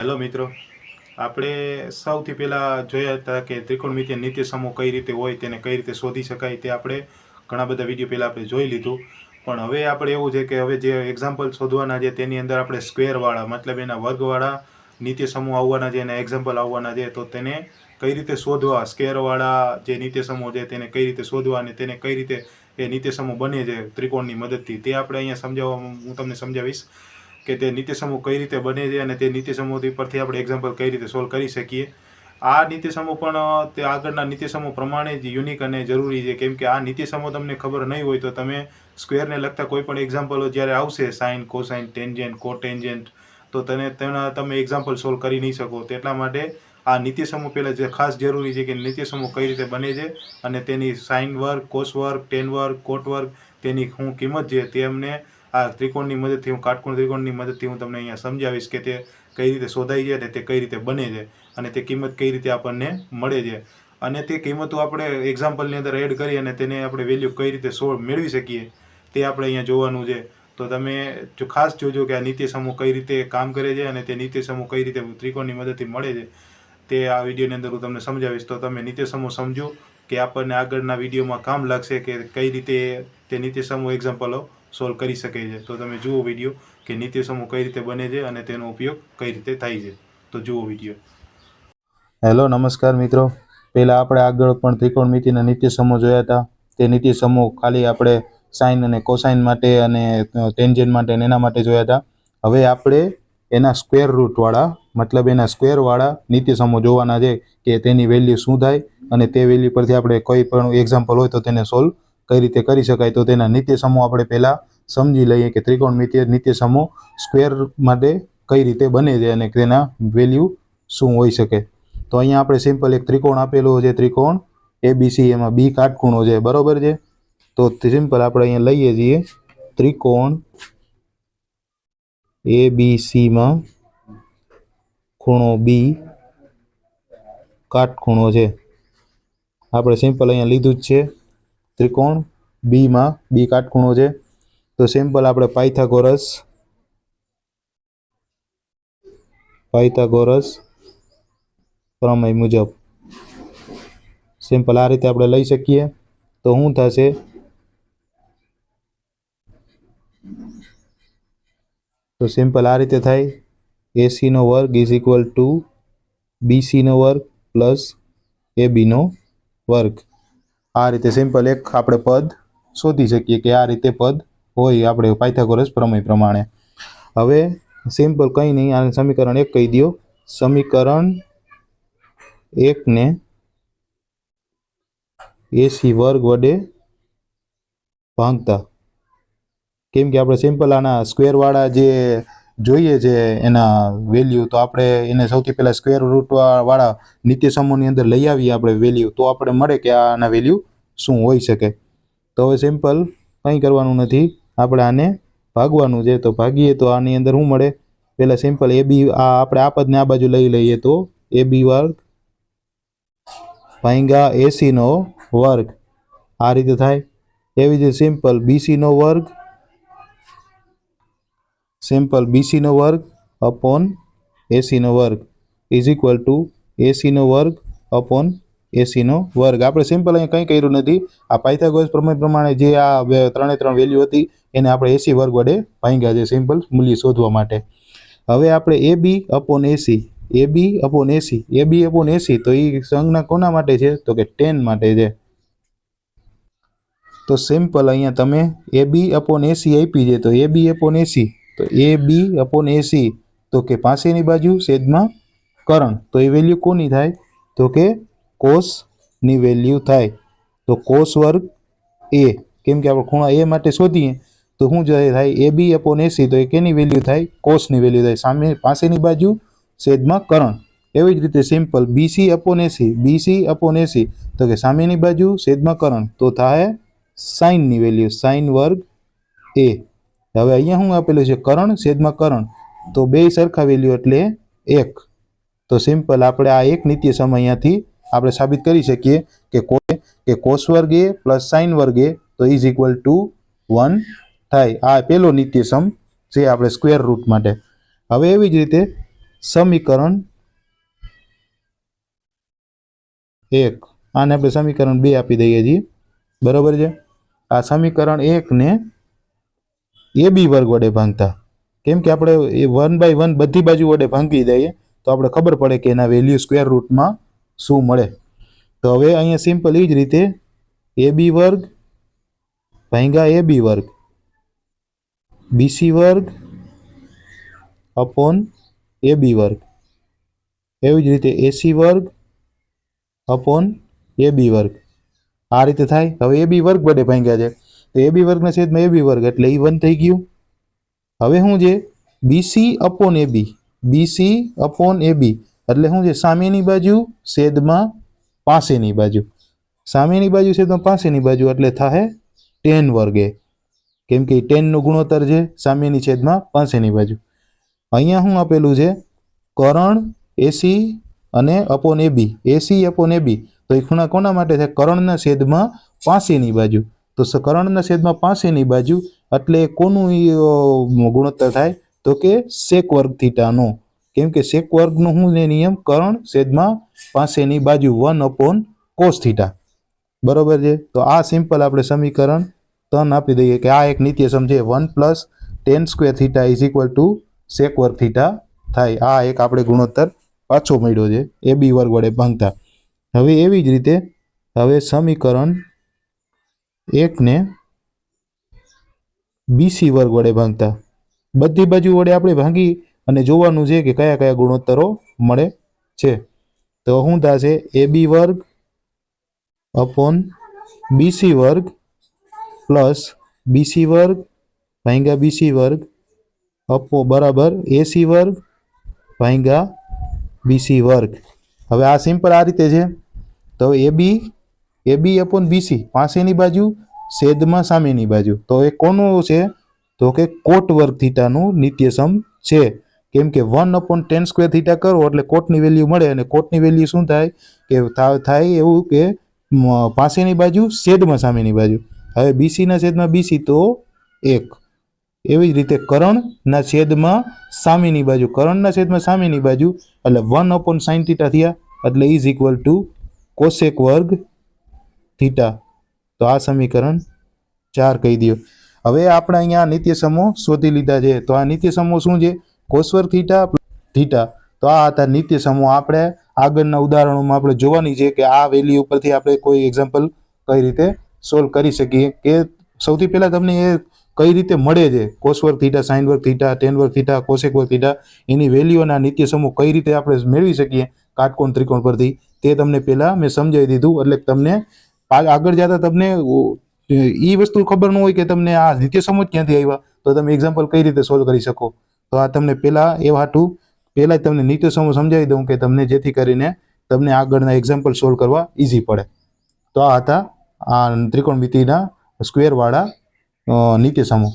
Hello મિત્રો, આપણે સૌથી પહેલાં જોયા હતા કે ત્રિકોણમિતિય નિત્ય સમૂહ કઈ રીતે હોય, તેને કઈ રીતે શોધી શકાય, તે આપણે ઘણા બધા વિડીયો પહેલાં આપણે જોઈ લીધું. પણ હવે આપણે એવું છે કે હવે જે એક્ઝામ્પલ શોધવાના છે તેની અંદર આપણે સ્ક્વેરવાળા, મતલબ એના વર્ગવાળા નિત્ય સમૂહ આવવાના છે, એના એક્ઝામ્પલ આવવાના છે. તો તેને કઈ રીતે શોધવા, સ્ક્વેરવાળા જે નિત્ય સમૂહ છે તેને કઈ રીતે શોધવા અને તેને કઈ રીતે એ નિત્ય સમૂહ બને છે ત્રિકોણની મદદથી, તે આપણે અહીંયા હું તમને સમજાવીશ કે તે નિત્ય સમૂહ કઈ રીતે બને છે અને તે નિત્ય સમૂહ પરથી આપણે એક્ઝામ્પલ કઈ રીતે સોલ્વ કરી શકીએ. આ નિત્ય સમૂહ પણ તે આગળના નિત્ય સમૂહ પ્રમાણે જ યુનિક અને જરૂરી છે, કેમ કે આ નિત્ય સમૂહ તમને ખબર નહીં હોય તો તમે સ્ક્વેરને લગતા કોઈ પણ એક્ઝામ્પલો જ્યારે આવશે, સાઇન, કોસાઇન, ટેન્જેન્ટ, કોટેન્જેન્ટ, તો તમે એક્ઝામ્પલ સોલ્વ કરી નહીં શકો. તેટલા માટે આ નિત્ય સમૂહ પહેલાં જે ખાસ જરૂરી છે કે નિત્ય સમૂહ કઈ રીતે બને છે અને તેની સાઇન વર્ગ, કોસ વર્ગ, ટેન વર્ગ, કોટ વર્ગ, તેની શું કિંમત છે તે અમને આ ત્રિકોણની મદદથી, કાટકોણ ત્રિકોણની મદદથી હું તમને અહીંયા સમજાવીશ કે તે કઈ રીતે શોધાય છે અને તે કઈ રીતે બને છે અને તે કિંમત કઈ રીતે આપણને મળે છે અને તે કિંમતો આપણે એક્ઝામ્પલની અંદર એડ કરી અને તેને આપણે વેલ્યુ કઈ રીતે મેળવી શકીએ તે આપણે અહીંયા જોવાનું છે. તો તમે ખાસ જોજો કે આ નિત્ય સમૂહ કઈ રીતે કામ કરે છે અને તે નિત્ય સમૂહ કઈ રીતે ત્રિકોણની મદદથી મળે છે, તે આ વિડીયોની અંદર હું તમને સમજાવીશ. તો તમે નિત્ય સમૂહ સમજો કે આપણને આગળના વિડીયોમાં કામ લાગશે કે કઈ રીતે તે નિત્ય સમૂહ એક્ઝામ્પલો સોલ્વ કરી શકે છે. તો તમે જુઓ વિડીયો કે નિત્ય સમૂહ કઈ રીતે બને છે અને તેનો ઉપયોગ કઈ રીતે થાય છે. તો જુઓ વિડીયો. હેલો, નમસ્કાર મિત્રો. પહેલાં આપણે આગળ પણ ત્રિકોણમિતિના નિત્ય સમૂહ જોયા હતા. તે નિત્ય સમૂહ ખાલી આપણે સાઇન અને કોસાઇન માટે અને ટેન્જેન્ટ માટે અને એના માટે જોયા હતા. હવે આપણે એના સ્ક્વેર રૂટવાળા, મતલબ એના સ્ક્વેરવાળા નિત્ય સમૂહ જોવાના છે કે તેની વેલ્યુ શું થાય અને તે વેલ્યુ પરથી આપણે કોઈ પણ એક્ઝામ્પલ હોય તો તેને સોલ્વ કઈ રીતે કરી શકાય. તો તેના નિત્ય સમૂહ આપણે પહેલાં સમજી લઈએ કે ત્રિકોણમિતિય નિત્ય સમૂહ સ્ક્વેર માટે કઈ રીતે બને છે અને તેના વેલ્યુ શું હોઈ શકે. તો અહીંયા આપણે સિમ્પલ એક ત્રિકોણ આપેલો છે, ત્રિકોણ ABC, એમાં બી કાટખૂણો છે, બરોબર છે. તો સિમ્પલ આપણે અહીંયા લઈએ છીએ ત્રિકોણ ABCમાં ખૂણો બી કાટખૂણો છે. આપણે સિમ્પલ અહીંયા લીધું જ છે. ત્રિકોણ બીમાં બી કાટખૂણો છે. તો સિમ્પલ આપણે પાયથાગોરસ પ્રમેય મુજબ સિમ્પલ આ રીતે આપણે લઈ શકીએ. તો શું થશે, તો સિમ્પલ આ રીતે થાય, AC નો વર્ગ ઇઝ ઇક્વલ ટુ BC નો વર્ગ પ્લસ AB નો વર્ગ. આ રીતે સિમ્પલ એક આપણે પદ શોધી શકીએ કે આ રીતે પદ હોય આપણે પાયથાગોરસ પ્રમેય પ્રમાણે. હવે સિમ્પલ કંઈ નહીં, આ સમીકરણ 1 કહી દો. સમીકરણ 1ને AC વર્ગ વડે ભાંગતા, કેમ કે આપણે સિમ્પલ આના સ્ક્વેરવાળા જે જોઈએ છે એના વેલ્યુ, તો આપણે એને સૌથી પહેલાં સ્ક્વેર રૂટવાળા નિત્ય સમૂહની અંદર લઈ આવીએ આપણે વેલ્યુ, તો આપણે મળે કે આના વેલ્યુ શું હોઈ શકે. તો હવે સિમ્પલ કંઈ કરવાનું નથી, આપણે આને ભાગવાનું છે. તો ભાગીએ તો આની અંદર શું મળે, પહેલાં સિમ્પલ AB, આપણે આ પદને આ બાજુ લઈ લઈએ તો AB વર્ગ ભાંગ્યા AC નો વર્ગ આ રીતે થાય. એવી જ રીતે સિમ્પલ BC નો વર્ગ અપોન AC નો વર્ગ ઇઝ ઇક્વલ ટુ AC નો વર્ગ અપોન AC નો વર્ગ. આપણે સિમ્પલ અહીંયા કંઈ કર્યું નથી. આ પાયથાગોરસ પ્રમેય પ્રમાણે જે આ ત્રણે ત્રણ વેલ્યુ હતી એને આપણે AC વર્ગ વડે ભાંગ્યા છે, સિમ્પલ મૂલ્ય શોધવા માટે. હવે આપણે AB અપોન AC તો એ સંજ્ઞા કોના માટે છે, તો કે tan માટે છે. તો સિમ્પલ અહીંયા તમે AB અપોન AC આપી છે, તો AB અપોન AC તો કે પાસેની બાજુ છેદમાં કરણ, તો એ વેલ્યુ કોની થાય, તો કે કોસની વેલ્યુ થાય. તો કોસ વર્ગ A, કેમ કે આપણે ખૂણા A માટે શોધીએ તો શું થાય, AB અપોન AC તો એ કેની વેલ્યુ થાય, કોસની વેલ્યુ થાય, સામે પાસેની બાજુ છેદમાં કરણ. એવી જ રીતે સિમ્પલ BC અપોન AC તો કે સામેની બાજુ છેદમાં કરણ, તો થાય સાઇનની વેલ્યુ, સાઇન વર્ગ A. હવે અહીંયા શું આપેલું છે, કરણ છેદમાં કરણ, તો બે સરખા વેલ્યુ એટલે 1. તો સિમ્પલ આપણે આ એક નિત્ય સમૂહ અહીંયાથી આપણે સાબિત કરી શકીએ કે કોસ વર્ગ A પ્લસ સાઇન વર્ગ A તો ઇઝ ઇક્વલ ટુ 1 થાય. આ પહેલો નિત્ય સમ છે આપણે સ્ક્વેર રૂટ માટે. હવે એવી જ રીતે સમીકરણ 1 આને આપણે સમીકરણ 2 આપી દઈએ છીએ, બરાબર છે। આ સમીકરણ 1 ને AB વર્ગ વડે ભાંગતા, કેમ કે આપણે 1/1 બધી બાજુ વડે ભાંગી દઈએ તો આપણે ખબર પડે કે એના વેલ્યુ સ્ક્વેર રૂટમાં શું મળે। તો હવે અહીંયા સિમ્પલ એ જ રીતે AB વર્ગ ભાંગ્યા AB વર્ગ, BC વર્ગ અપોન AB વર્ગ, એવી જ રીતે AC વર્ગ અપોન AB વર્ગ, આ રીતે થાય। હવે AB વર્ગ વડે ભાંગ્યા છે તો AB વર્ગના છેદમાં AB વર્ગ એટલે એ 1 થઈ ગયું। હવે શું છે BC upon AB, BC upon AB એટલે શું છે સામેની બાજુ છેદમાં પાસેની બાજુ, સામેની બાજુ છેદમાં પાસેની બાજુ એટલે થાય tan વર્ગ A, કેમ કે tan નો ગુણોત્તર છે સામેની છેદમાં પાસેની બાજુ। અહીંયા શું આપેલું છે કરણ AC અને upon AB, AC upon AB તો એ ખૂણા કોના માટે છે કરણના છેદમાં પાસેની બાજુ, તો કરણના છેદમાં પાસેની બાજુ એટલે કોનું ગુણોત્તર થાય તો કે sec વર્ગ થીટાનો, કેમ કે sec વર્ગનો શું છે નિયમ કરણ છેદમાં પાસેની બાજુ 1/cos થીટા, બરોબર છે। તો આ સિમ્પલ આપણે સમીકરણ 3 આપી દઈએ કે આ એક નિત્યસમ છે 1 + tan સ્ક્વેર થીટા = sec વર્ગ થીટા થાય। આ એક આપણે ગુણોત્તર પાછો મળ્યો છે AB વર્ગ વડે ભાંગતા। હવે એવી જ રીતે હવે સમીકરણ 1 ને BC વર્ગ વડે ભાંગતા, બધી બાજુ વડે આપણે ભાંગી અને જોવાનું છે કે કયા કયા ગુણોત્તરો મળે છે। તો શું થશે AB વર્ગ અપોન BC વર્ગ પ્લસ BC વર્ગ ભાંગ્યા BC વર્ગ અપો બરાબર AC વર્ગ ભાંગ્યા BC વર્ગ। હવે આ સિમ્પલ આ રીતે છે। તો AB અપોન BC પાસેની બાજુ છેદમાં સામેની બાજુ, તો એ કોનું છે તો કે કોટ વર્ગ થીટાનું નિત્યસમ છે, કેમ કે 1/tan સ્ક્વેર થીટા કરો એટલે કોટની વેલ્યુ મળે અને કોટની વેલ્યુ શું થાય કે થાય એવું કે પાસેની બાજુ છેદમાં સામેની બાજુ। હવે BC ના છેદમાં BC તો 1, એવી જ રીતે કરણના છેદમાં સામેની બાજુ, કરણના છેદમાં સામેની બાજુ એટલે 1/sin થીટા થયા એટલે = cosec વર્ગ થીટા। તો આ સમીકરણ 4 કહી દો। હવે આપણે અહીંયા નિત્યસમો શોધી લીધા છે, તો આ નિત્યસમો શું છે cos વર્ગ થીટા થીટા। તો આ હતા નિત્યસમો। આપણે આગળના ઉદાહરણોમાં આપણે જોવાની છે કે આ વેલ્યુ ઉપરથી આપણે કોઈ એક્ઝામ્પલ કઈ રીતે સોલ્વ કરી શકીએ, કે સૌથી પહેલા તમને એ કઈ રીતે મળે છે cos વર્ગ થીટા, sin વર્ગ થીટા, tan વર્ગ થીટા, cosec વર્ગ થીટા, એની વેલ્યુ અને નિત્યસમો કઈ રીતે આપણે મેળવી શકીએ કાટકોણ ત્રિકોણ પરથી તે તમને પહેલા મેં સમજાવી દીધું। એટલે તમને આગળ જતા તમને એ વસ્તુ ખબર ન હોય કે તમને આ નિત્યસમો ક્યાંથી આવ્યા તો તમે એક્ઝામ્પલ કઈ રીતે સોલ્વ કરી શકો। તો આ તમને પહેલા એ હાટું પહેલા જ તમને નિત્યસમો સમજાવી દઉં કે તમને જેથી કરીને તમને આગળના એક્ઝામ્પલ સોલ્વ કરવા ઈઝી પડે। તો આ હતા આ ત્રિકોણમિતિના સ્ક્વેરવાળા નિત્યસમો।